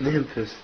Memphis.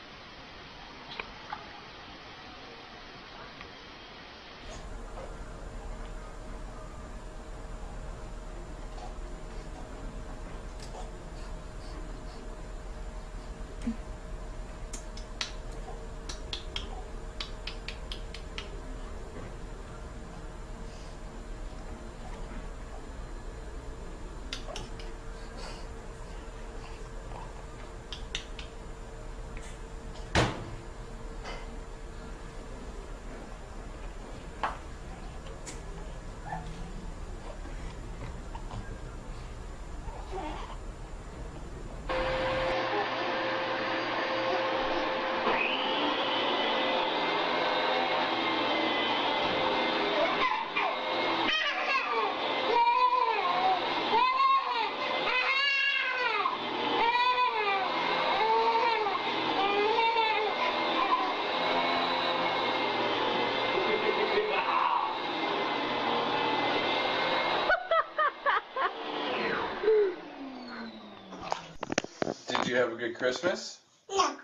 Did you have a good Christmas? No.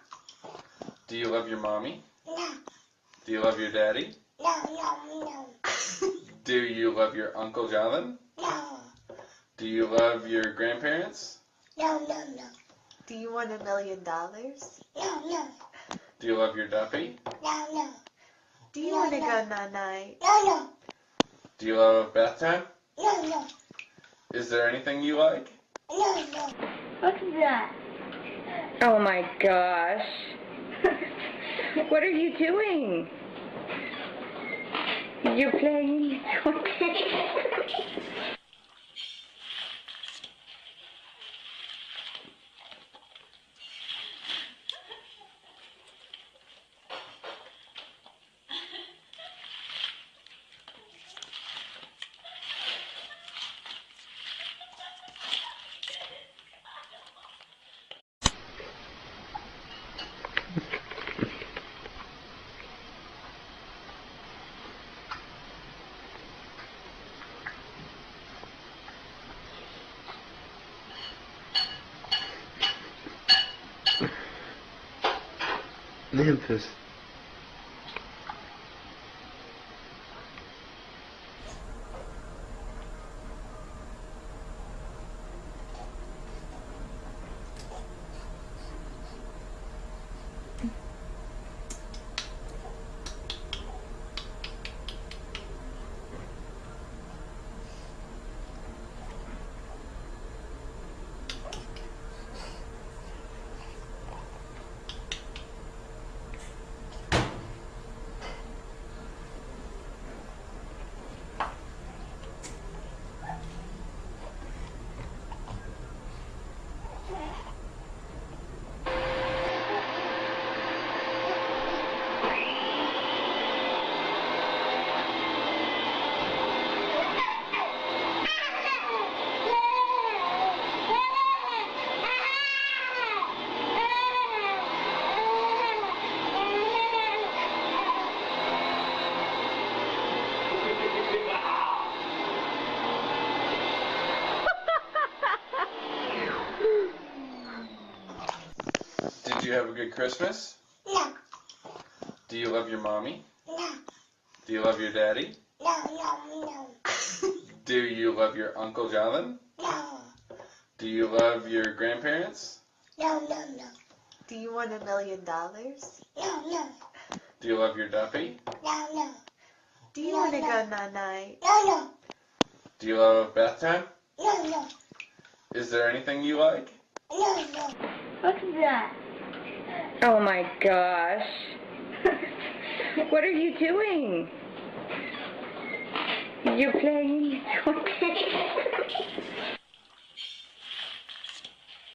Do you love your mommy? No. Do you love your daddy? No, no, no. Do you love your Uncle Jonathan? No. Do you love your grandparents? No, no, no. Do you want $1 million? No, no. Do you love your Duffy? No, no. Do you want to go night-night? No, no. Do you love bath time? No, no. Is there anything you like? No, no. What's that? Oh my gosh. What are you doing? You're playing Memphis. Did you have a good Christmas? No. Do you love your mommy? No. Do you love your daddy? No, no, no. Do you love your Uncle Jonathan? No. Do you love your grandparents? No, no, no. Do you want $1 million? No, no. Do you love your Duffy? No, no. Do you want to go night-night? No, no. Do you love bath time? No, no. Is there anything you like? No, no. What's that? Oh my gosh. What are you doing? You're playing